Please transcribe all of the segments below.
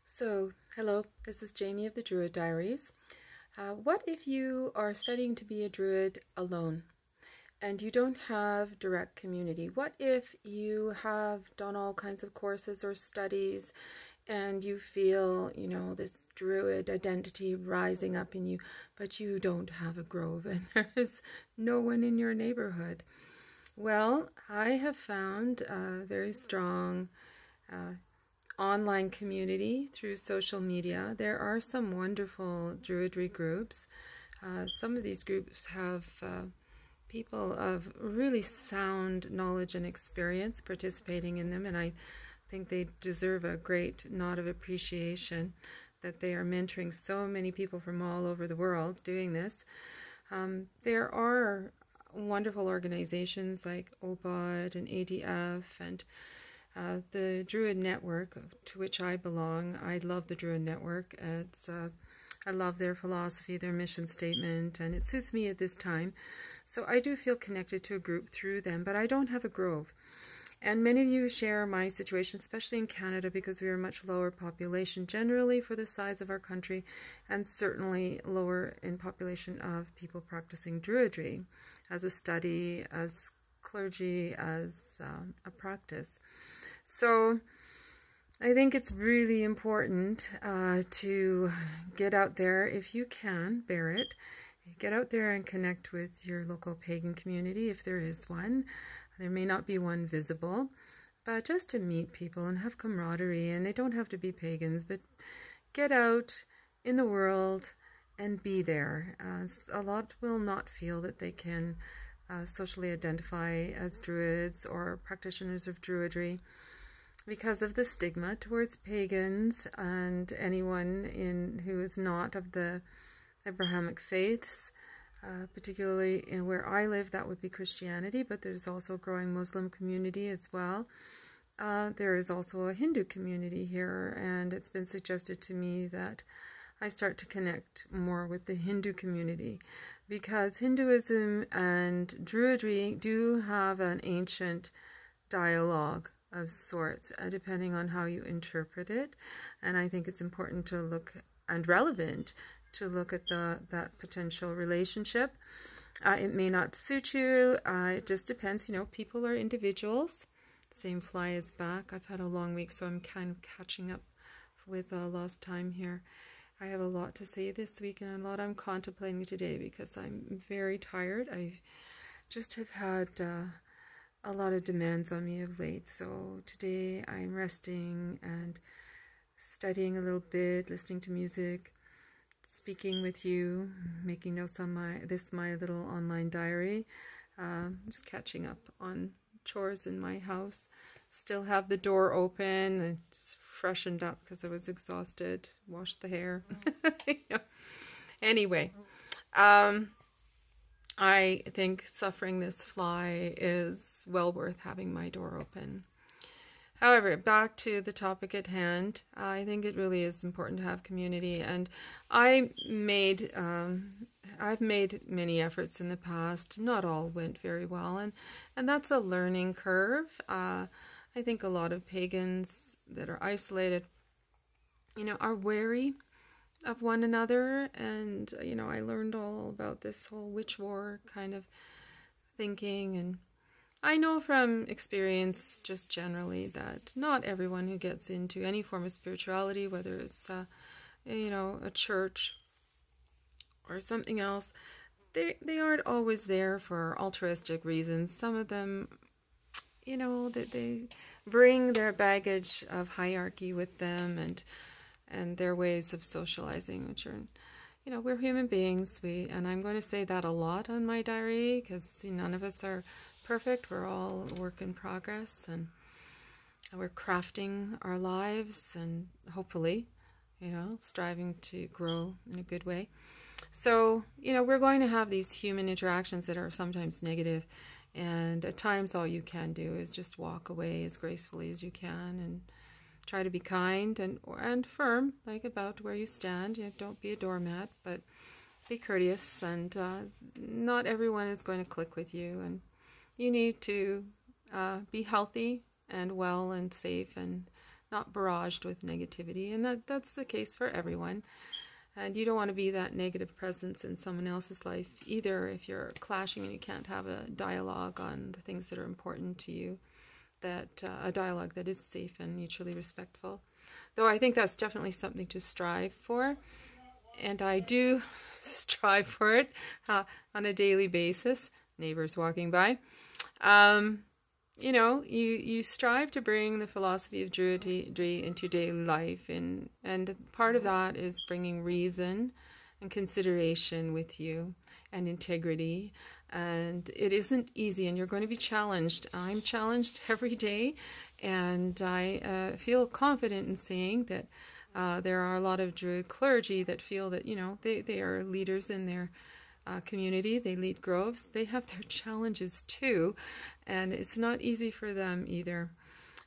Hello, this is Jamie of the Druid Diaries. What if you are studying to be a Druid alone and you don't have direct community? What if you have done all kinds of courses or studies and you feel, this Druid identity rising up in you, but you don't have a grove and there's no one in your neighborhood? Well, I have found a very strong online community through social media. There are some wonderful Druidry groups. Some of these groups have people of really sound knowledge and experience participating in them, and I think they deserve a great nod of appreciation that they are mentoring so many people from all over the world doing this. There are wonderful organizations like OBOD and ADF and the Druid Network, to which I belong. I love the Druid Network. I love their philosophy, their mission statement, and it suits me at this time. So I do feel connected to a group through them, but I don't have a grove. And many of you share my situation, especially in Canada, because we are a much lower population generally for the size of our country, and certainly lower in population of people practicing Druidry as a study, as clergy, as a practice. So I think it's really important to get out there, if you can bear it, get out there and connect with your local pagan community if there is one. There may not be one visible, but just to meet people and have camaraderie, and they don't have to be pagans, but get out in the world and be there. A lot will not feel that they can socially identify as Druids or practitioners of Druidry because of the stigma towards pagans and anyone who is not of the Abrahamic faiths. Particularly where I live, that would be Christianity, but there's also a growing Muslim community as well. There is also a Hindu community here, and it's been suggested to me that I start to connect more with the Hindu community, because Hinduism and Druidry do have an ancient dialogue of sorts, depending on how you interpret it. And I think it's important to look, and relevant, to look at that potential relationship. It may not suit you. It just depends. People are individuals. Same fly is back. I've had a long week, so I'm kind of catching up with lost time here. I have a lot to say this week and a lot I'm contemplating today because I'm very tired. I just have had a lot of demands on me of late. So today I'm resting and studying a little bit, listening to music, speaking with you, making notes on my little online diary, just catching up on chores in my house. Still have the door open and just freshened up because I was exhausted, washed the hair. Anyway, I think suffering this fly is well worth having my door open. However, back to the topic at hand, I think it really is important to have community, and I've made many efforts in the past. Not all went very well, and that's a learning curve. I think a lot of pagans that are isolated, are wary of one another, and I learned all about this whole witch war kind of thinking, and I know from experience just generally that not everyone who gets into any form of spirituality, whether it's a church or something else, they aren't always there for altruistic reasons. Some of them, that they bring their baggage of hierarchy with them and their ways of socializing, which are, we're human beings. And I'm going to say that a lot on my diary because none of us are perfect. We're all a work in progress, and we're crafting our lives and hopefully, striving to grow in a good way. So, we're going to have these human interactions that are sometimes negative, and at times all you can do is just walk away as gracefully as you can and try to be kind and firm, like about where you stand. Don't be a doormat, but be courteous, and not everyone is going to click with you, and you need to be healthy and well and safe and not barraged with negativity. And that's the case for everyone. And you don't want to be that negative presence in someone else's life either if you're clashing and you can't have a dialogue on the things that are important to you, that a dialogue that is safe and mutually respectful. Though I think that's definitely something to strive for. And I do strive for it on a daily basis. Neighbors walking by. You know, you strive to bring the philosophy of Druidry into your daily life, and part of that is bringing reason and consideration with you and integrity. And it isn't easy, and you're going to be challenged. I'm challenged every day, and I feel confident in saying that there are a lot of Druid clergy that feel that, you know, they are leaders in their community. They lead groves. They have their challenges too, and it's not easy for them either.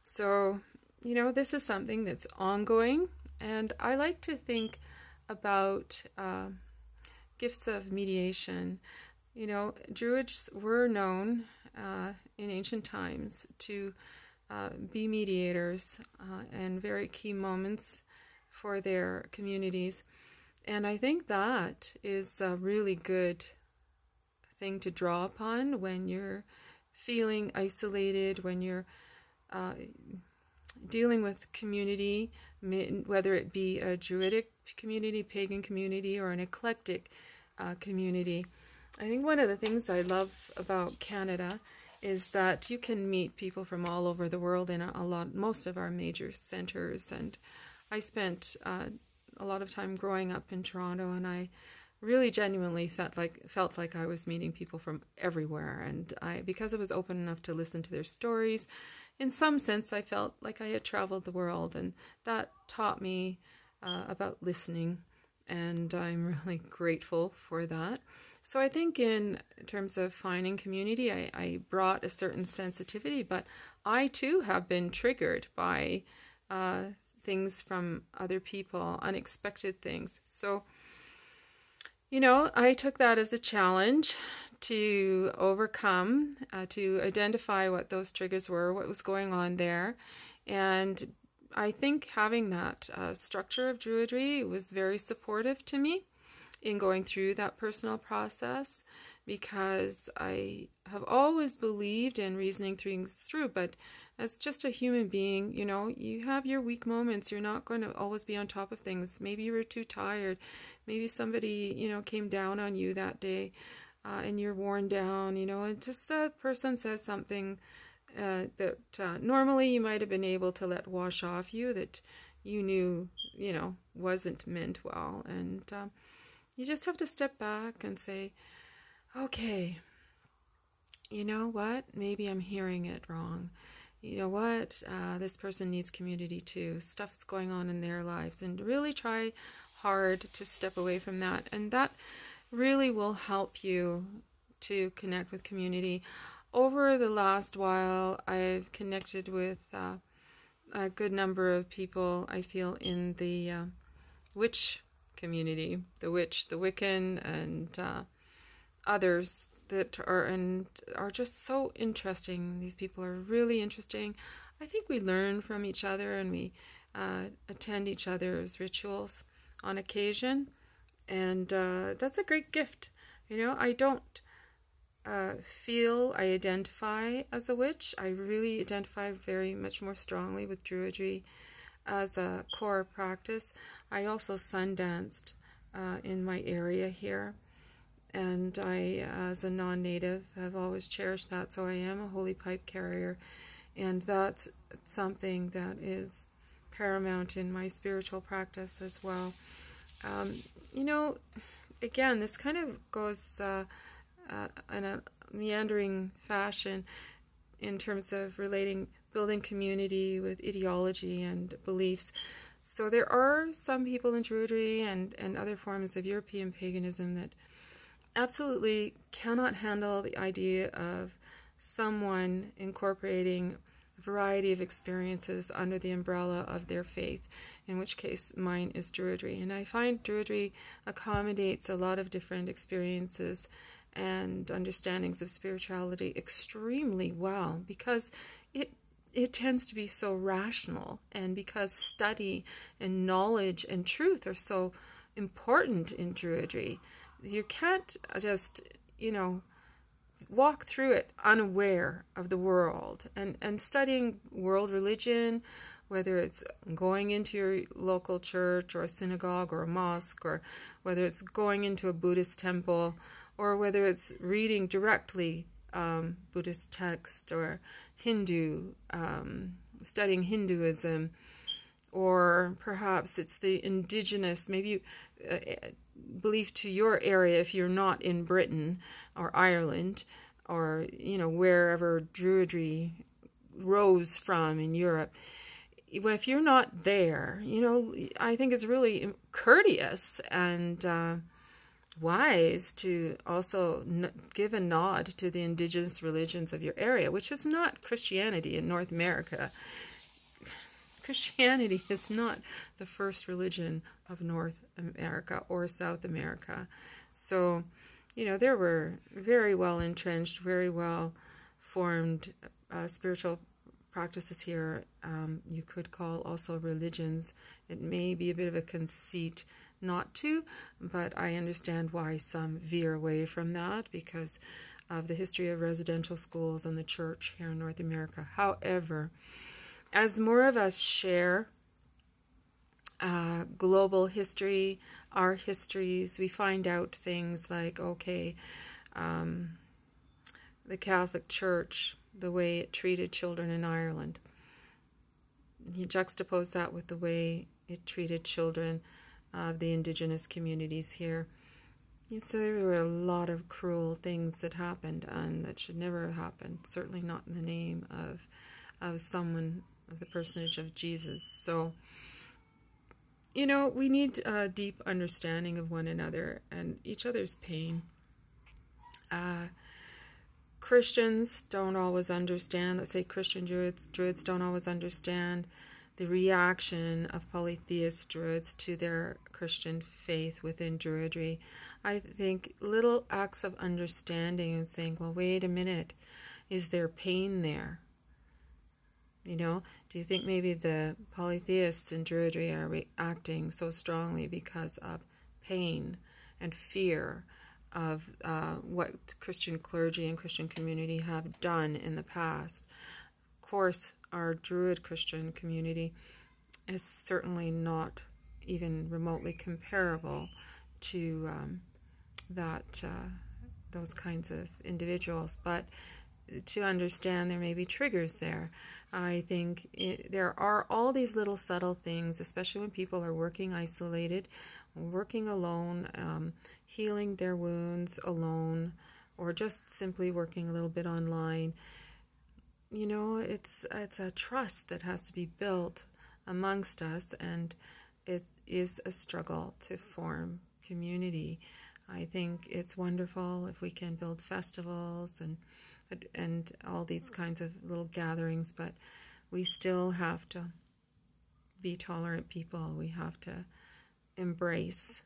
So, you know, this is something that's ongoing, and I like to think about gifts of mediation. You know, Druids were known in ancient times to be mediators and very key moments for their communities. And I think that is a really good thing to draw upon when you're feeling isolated, when you're dealing with community, whether it be a Druidic community, pagan community, or an eclectic community. I think one of the things I love about Canada is that you can meet people from all over the world in most of our major centers. And I spent a lot of time growing up in Toronto, and I really genuinely felt like I was meeting people from everywhere. And because I was open enough to listen to their stories, in some sense I felt like I had traveled the world, and that taught me about listening, and I'm really grateful for that. So I think in terms of finding community, I brought a certain sensitivity, but I too have been triggered by things from other people, unexpected things. So, you know, I took that as a challenge to overcome, to identify what those triggers were, what was going on there. And I think having that structure of Druidry was very supportive to me in going through that personal process, because I have always believed in reasoning things through, but as just a human being, you know, you have your weak moments. You're not going to always be on top of things. Maybe you were too tired. Maybe somebody, you know, came down on you that day and you're worn down, you know, and just a person says something that normally you might have been able to let wash off you, that you knew, you know, wasn't meant well. And you just have to step back and say, okay, you know what? Maybe I'm hearing it wrong. You know what? This person needs community too. Stuff's going on in their lives, and really try hard to step away from that. And that really will help you to connect with community. Over the last while, I've connected with a good number of people, I feel, in the witch community, the Wiccan, and others that are just so interesting. These people are really interesting. I think we learn from each other, and we attend each other's rituals on occasion, and that's a great gift. You know, I don't feel I identify as a witch. I really identify very much more strongly with Druidry as a core practice. I also sundanced in my area here, and I, as a non-native, have always cherished that. So I am a holy pipe carrier, and that's something that is paramount in my spiritual practice as well. You know, again, this kind of goes in a meandering fashion in terms of building community with ideology and beliefs. So there are some people in Druidry and other forms of European paganism that absolutely cannot handle the idea of someone incorporating a variety of experiences under the umbrella of their faith, in which case mine is Druidry. And I find Druidry accommodates a lot of different experiences and understandings of spirituality extremely well, because it it tends to be so rational, and because study and knowledge and truth are so important in Druidry, you can't just, walk through it unaware of the world. And studying world religion, whether it's going into your local church or a synagogue or a mosque, or whether it's going into a Buddhist temple, or whether it's reading directly Buddhist text, or Hindu, studying Hinduism, or perhaps it's the indigenous, maybe belief to your area if you're not in Britain or Ireland, or wherever Druidry rose from in Europe. If you're not there, I think it's really courteous and wise to also give a nod to the indigenous religions of your area, which is not Christianity in North America. Christianity is not the first religion of North America or South America. So, there were very well entrenched, very well formed spiritual practices here. You could call also religions. It may be a bit of a conceit not to, but I understand why some veer away from that because of the history of residential schools and the church here in North America. However, as more of us share global history, our histories, we find out things like, okay, the Catholic Church, the way it treated children in Ireland. You juxtapose that with the way it treated children of the indigenous communities here. So there were a lot of cruel things that happened and that should never have happened, certainly not in the name of someone, of the personage of Jesus. So, we need a deep understanding of one another and each other's pain. Christians don't always understand, let's say Christian Druids don't always understand the reaction of polytheist Druids to their Christian faith within Druidry. I think little acts of understanding and saying, well, wait a minute, is there pain there? Do you think maybe the polytheists in Druidry are reacting so strongly because of pain and fear of what Christian clergy and Christian community have done in the past? Of course, our Druid Christian community is certainly not even remotely comparable to those kinds of individuals, but to understand there may be triggers there. I think there are all these little subtle things, especially when people are working isolated, working alone, healing their wounds alone, or just simply working a little bit online. It's a trust that has to be built amongst us, and it is a struggle to form community. I think it's wonderful if we can build festivals and all these kinds of little gatherings, but we still have to be tolerant people. We have to embrace,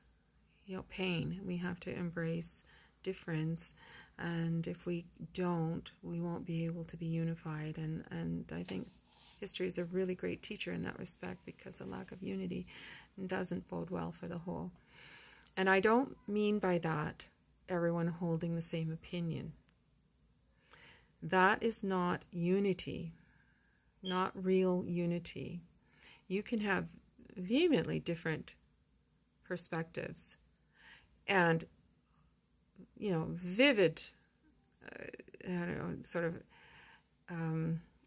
pain. We have to embrace difference, and if we don't, we won't be able to be unified. And I think history is a really great teacher in that respect, because a lack of unity doesn't bode well for the whole. And I don't mean by that everyone holding the same opinion. That is not unity, not real unity. You can have vehemently different perspectives and, vivid,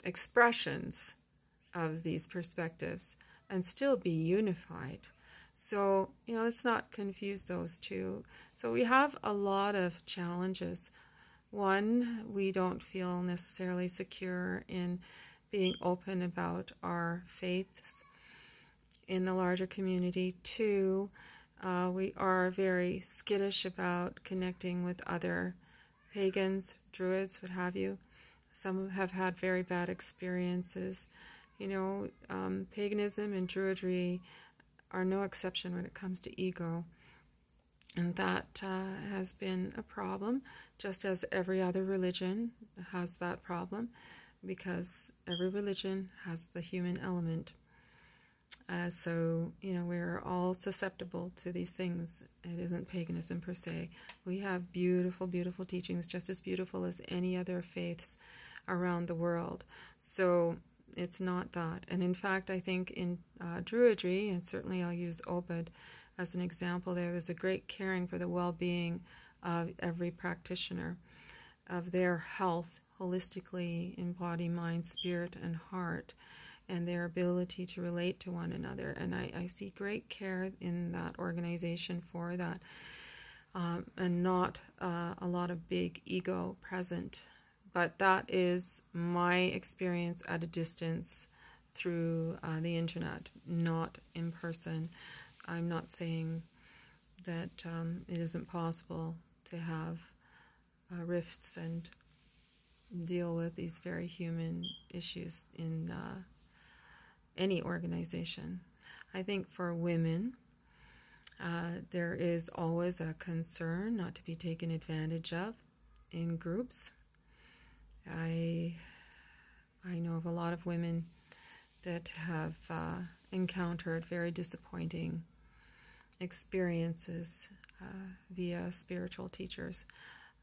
expressions of these perspectives and still be unified. So, let's not confuse those two. So we have a lot of challenges. One, we don't feel necessarily secure in being open about our faiths in the larger community. Two, we are very skittish about connecting with other pagans, Druids, what have you. Some have had very bad experiences. Paganism and Druidry are no exception when it comes to ego. And that has been a problem, just as every other religion has that problem. because every religion has the human element. So, we're all susceptible to these things. It isn't paganism per se. We have beautiful, beautiful teachings, just as beautiful as any other faiths around the world. So it's not that. And in fact, I think in Druidry, and certainly I'll use Obed as an example there's a great caring for the well-being of every practitioner, of their health holistically in body, mind, spirit, and heart, and their ability to relate to one another. And I see great care in that organization for that, and not a lot of big ego present. But that is my experience at a distance through the internet, not in person. I'm not saying that it isn't possible to have rifts and deal with these very human issues in any organization. I think for women, there is always a concern not to be taken advantage of in groups. I know of a lot of women that have encountered very disappointing experiences via spiritual teachers,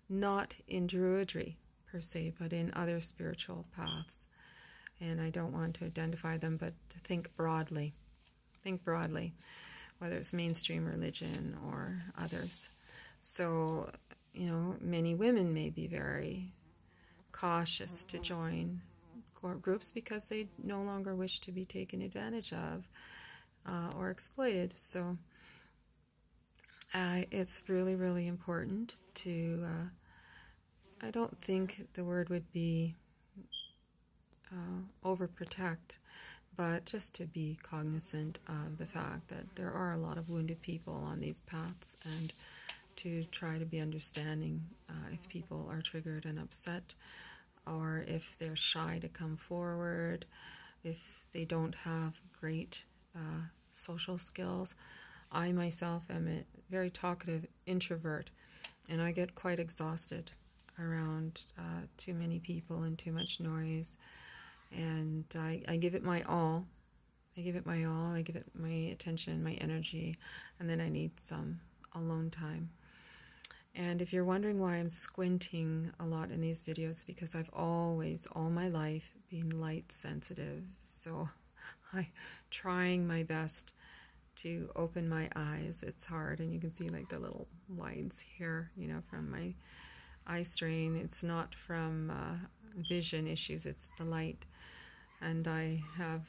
not in Druidry per se, but in other spiritual paths. And I don't want to identify them, but to think broadly. Think broadly, whether it's mainstream religion or others. So, many women may be very cautious to join groups because they no longer wish to be taken advantage of or exploited. So it's really, really important to, I don't think the word would be overprotect, but just to be cognizant of the fact that there are a lot of wounded people on these paths, and to try to be understanding if people are triggered and upset, or if they're shy to come forward, if they don't have great social skills. I myself am a very talkative introvert, and I get quite exhausted around too many people and too much noise. And I give it my all. I give it my attention, my energy, and then I need some alone time. And if you're wondering why I'm squinting a lot in these videos, because I've always, all my life, been light sensitive. So I'm trying my best to open my eyes. It's hard, and you can see like the little lines here, from my eye strain. It's not from vision issues, it's the light. And I have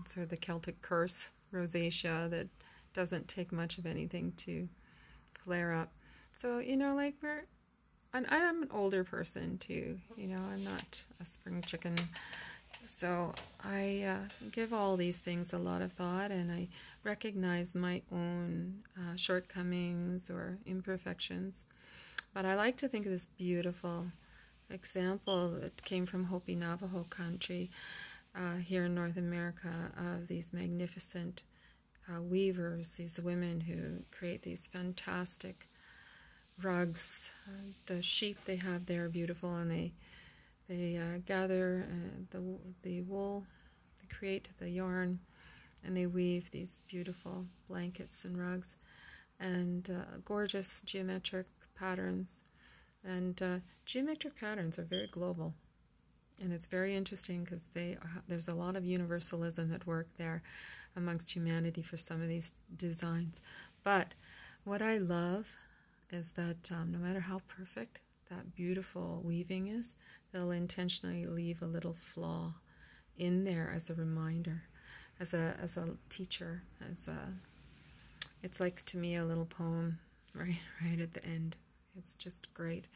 sort of the Celtic curse, rosacea, that doesn't take much of anything to flare up. So, and I'm an older person too, I'm not a spring chicken. So I give all these things a lot of thought, and I recognize my own shortcomings or imperfections. But I like to think of this beautiful example that came from Hopi Navajo country here in North America, of these magnificent weavers, these women who create these fantastic rugs. The sheep they have there are beautiful, and they gather the wool, they create the yarn, and they weave these beautiful blankets and rugs, and gorgeous geometric patterns. And geometric patterns are very global, and it's very interesting because there's a lot of universalism at work there amongst humanity for some of these designs. But what I love is that no matter how perfect that beautiful weaving is, they'll intentionally leave a little flaw in there as a reminder, as a teacher, it's like, to me, a little poem right at the end. It's just great.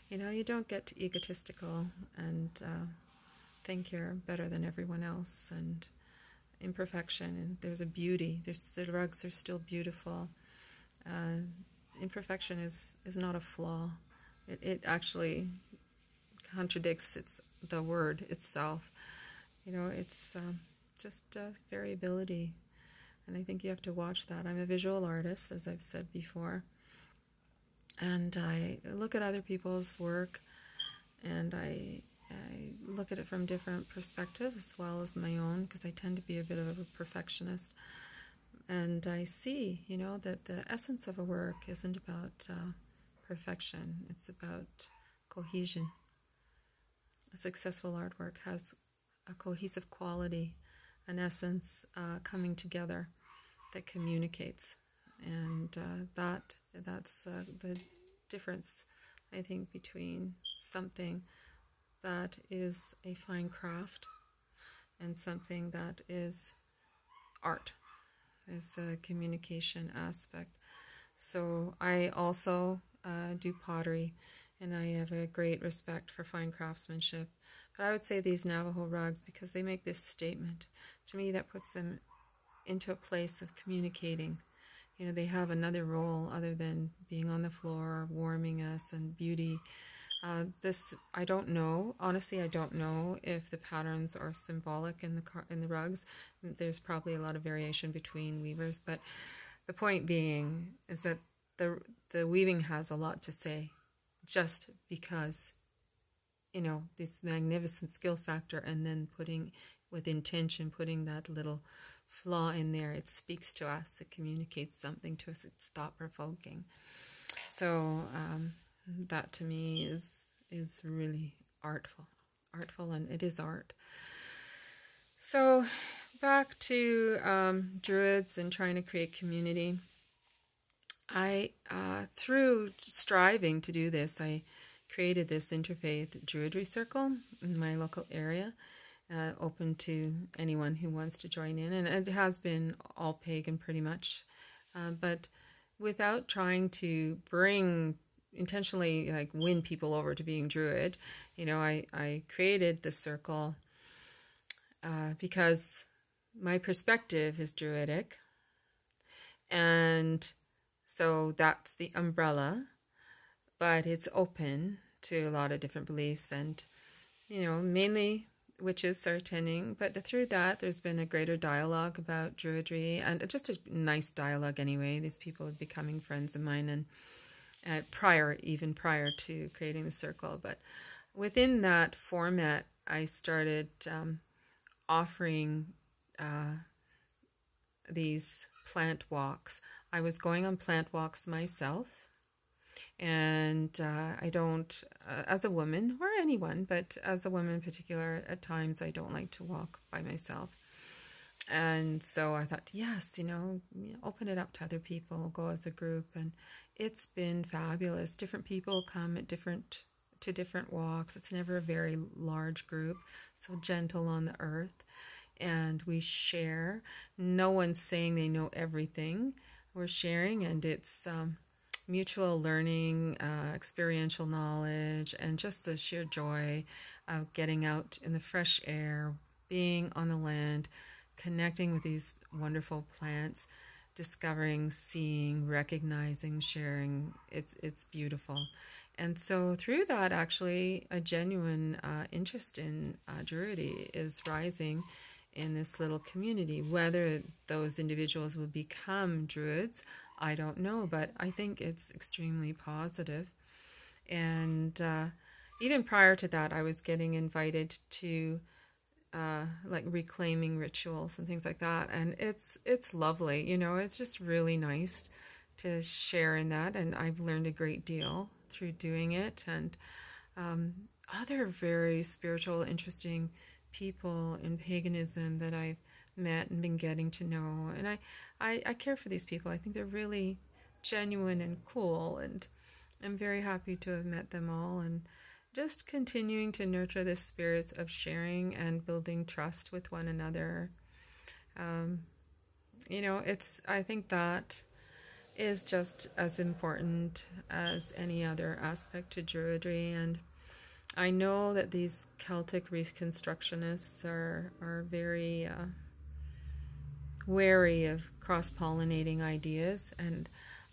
You don't get egotistical and think you're better than everyone else, and imperfection, and there's a beauty. The rugs are still beautiful. Imperfection is not a flaw. It actually contradicts the word itself. It's just variability, and I think you have to watch that. I'm a visual artist, as I've said before, and I look at other people's work, and I I look at it from different perspectives as well as my own, because I tend to be a bit of a perfectionist. And I see, that the essence of a work isn't about perfection. It's about cohesion. A successful artwork has a cohesive quality, an essence coming together that communicates. And that's the difference, I think, between something that is a fine craft and something that is art, is the communication aspect. So I also do pottery, and I have a great respect for fine craftsmanship. But I would say these Navajo rugs, because they make this statement, to me that puts them into a place of communicating. They have another role other than being on the floor, warming us, and beauty. I don't know. Honestly, I don't know if the patterns are symbolic in the rugs. There's probably a lot of variation between weavers, but the point being is that the weaving has a lot to say, just because, this magnificent skill factor, and then putting with intention, putting that little flaw in there, it speaks to us, it communicates something to us, it's thought-provoking. So that to me is really artful, and it is art. So back to Druids and trying to create community. I through striving to do this, I created this interfaith Druidry circle in my local area, open to anyone who wants to join in, and it has been all pagan pretty much, but without trying to intentionally win people over to being Druid. I created this circle because my perspective is Druidic, and so that's the umbrella, but it's open to a lot of different beliefs, and mainly witches are attending, but through that there's been a greater dialogue about Druidry, and just a nice dialogue anyway. These people are becoming friends of mine, and prior to creating the circle. But within that format, I started offering these plant walks. I was going on plant walks myself, and I don't, as a woman, or anyone, but as a woman in particular, at times I don't like to walk by myself. And so I thought, yes, open it up to other people, go as a group, and it's been fabulous. Different people come at different walks. It's never a very large group, so gentle on the earth, and we share. No one's saying they know everything. We're sharing, and it's mutual learning, experiential knowledge, and just the sheer joy of getting out in the fresh air, being on the land, connecting with these wonderful plants, discovering, seeing, recognizing, sharing. It's beautiful. And so through that, actually, a genuine interest in Druidry is rising in this little community. Whether those individuals will become Druids, I don't know, but I think it's extremely positive. And even prior to that, I was getting invited to reclaiming rituals and things like that, and it's lovely. It's just really nice to share in that, and I've learned a great deal through doing it, and other very spiritual, interesting people in paganism that I've met and been getting to know, and I care for these people. I think they're really genuine and cool, and I'm very happy to have met them all, and just continuing to nurture this spirit of sharing and building trust with one another. I think that is just as important as any other aspect to Druidry. And I know that these Celtic Reconstructionists are very wary of cross-pollinating ideas, and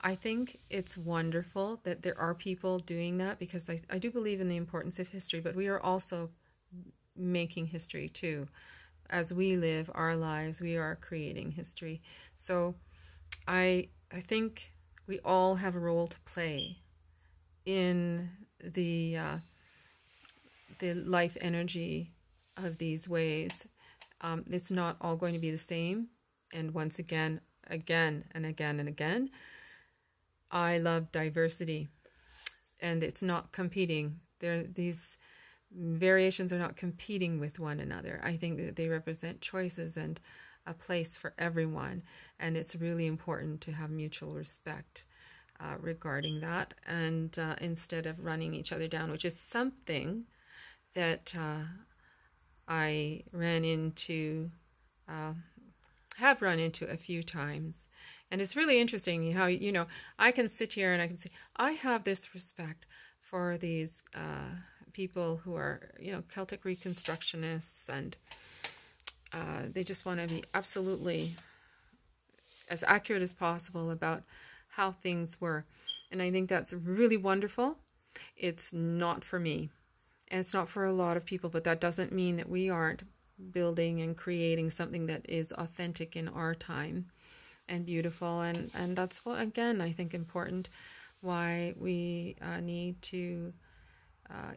I think it's wonderful that there are people doing that, because I do believe in the importance of history, but we are also making history too. As we live our lives, we are creating history. So I think we all have a role to play in the the life energy of these ways. It's not all going to be the same. And once again, again and again and again, I love diversity, and it's not competing. These variations are not competing with one another. I think that they represent choices and a place for everyone, and it's really important to have mutual respect regarding that, and instead of running each other down, which is something that I have run into a few times. And it's really interesting how, I can sit here and I can say, I have this respect for these people who are, Celtic Reconstructionists, and they just want to be absolutely as accurate as possible about how things were. And I think that's really wonderful. It's not for me, and it's not for a lot of people, but that doesn't mean that we aren't building and creating something that is authentic in our time and beautiful. And that's what, again, I think important, why we need to,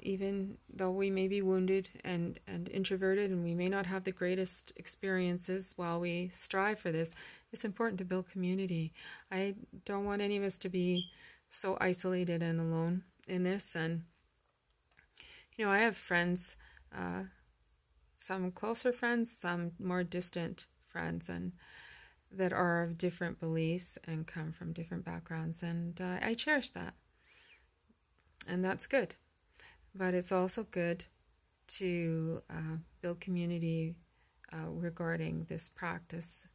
even though we may be wounded and introverted, and we may not have the greatest experiences while we strive for this, it's important to build community. I don't want any of us to be so isolated and alone in this. And I have friends, some closer friends, some more distant friends, and that are of different beliefs and come from different backgrounds, and I cherish that, and that's good. But it's also good to build community regarding this practice,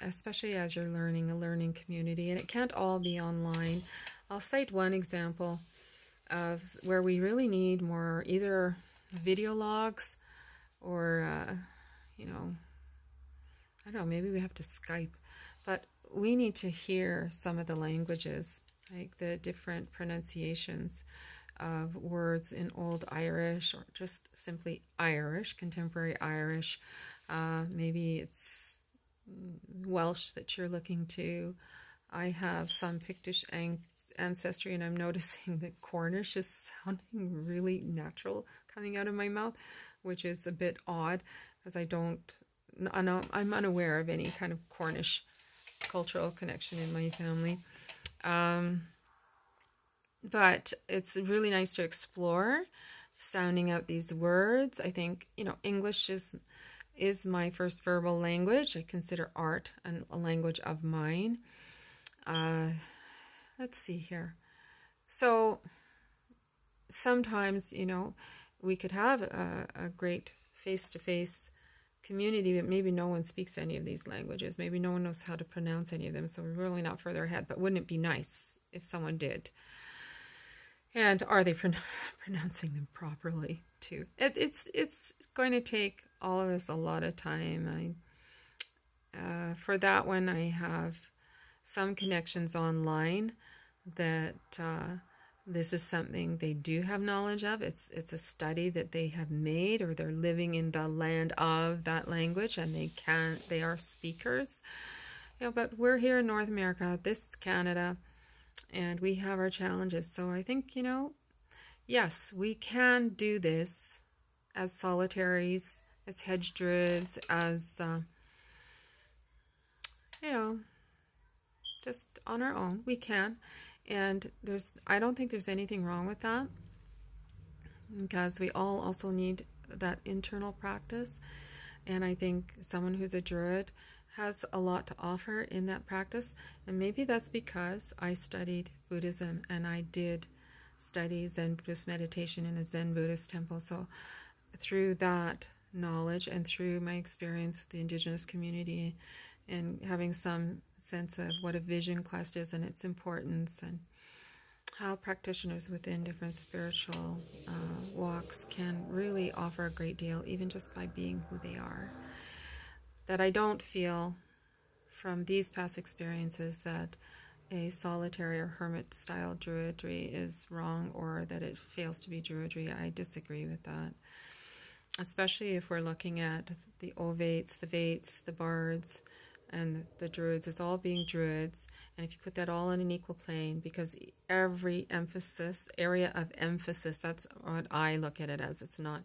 especially as you're learning, a learning community, and it can't all be online. I'll cite one example of where we really need more either video logs or, I don't know, maybe we have to Skype, but we need to hear some of the languages, like the different pronunciations of words in Old Irish, or just simply Irish, contemporary Irish. Maybe it's Welsh that you're looking to. I have some Pictish ancestry, and I'm noticing that Cornish is sounding really natural coming out of my mouth, which is a bit odd, because I'm unaware of any kind of Cornish cultural connection in my family. But it's really nice to explore sounding out these words. I think, English is my first verbal language. I consider art a language of mine. Let's see here. So sometimes, we could have a great face-to-face community, but maybe no one speaks any of these languages. Maybe no one knows how to pronounce any of them, so we're really not further ahead. But wouldn't it be nice if someone did? And are they pronouncing them properly too? It's going to take all of us a lot of time. For that one, I have some connections online that this is something they do have knowledge of. It's a study that they have made, or they're living in the land of that language, and they are speakers. But we're here in North America, this is Canada, and we have our challenges. So I think, yes, we can do this as solitaries, as hedge druids, as, just on our own. We can. And I don't think there's anything wrong with that, because we all also need that internal practice. And I think someone who's a druid has a lot to offer in that practice. And maybe that's because I studied Buddhism, and I did study Zen Buddhist meditation in a Zen Buddhist temple. So through that knowledge and through my experience with the Indigenous community, and having some sense of what a vision quest is and its importance, and how practitioners within different spiritual walks can really offer a great deal, even just by being who they are. That I don't feel from these past experiences that a solitary or hermit-style druidry is wrong, or that it fails to be druidry. I disagree with that. Especially if we're looking at the Ovates, the Vates, the Bards, and the Druids as all being Druids, and if you put that all on an equal plane, because every area of emphasis, that's what I look at it as. It's not,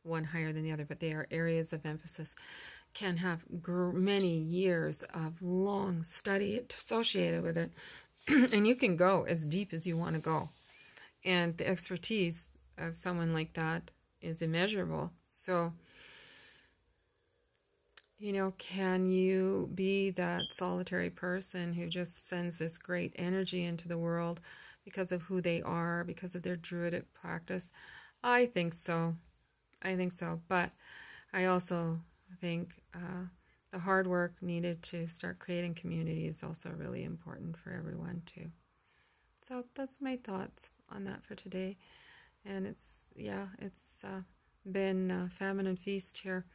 one higher than the other, but they are areas of emphasis, can have many years of long study associated with it. And you can go as deep as you want to go. And the expertise of someone like that is immeasurable. So, can you be that solitary person who just sends this great energy into the world because of who they are, because of their druidic practice? I think so. But I also think the hard work needed to start creating community is also really important for everyone too. So that's my thoughts on that for today. And it's been famine and feast here.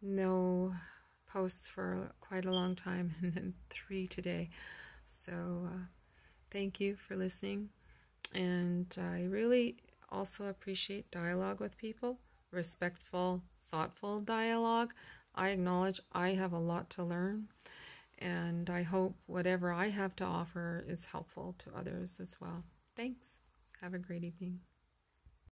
No posts for quite a long time, and then 3 today. So thank you for listening. And I really also appreciate dialogue with people, respectful, thoughtful dialogue. I acknowledge I have a lot to learn, and I hope whatever I have to offer is helpful to others as well. Thanks. Have a great evening.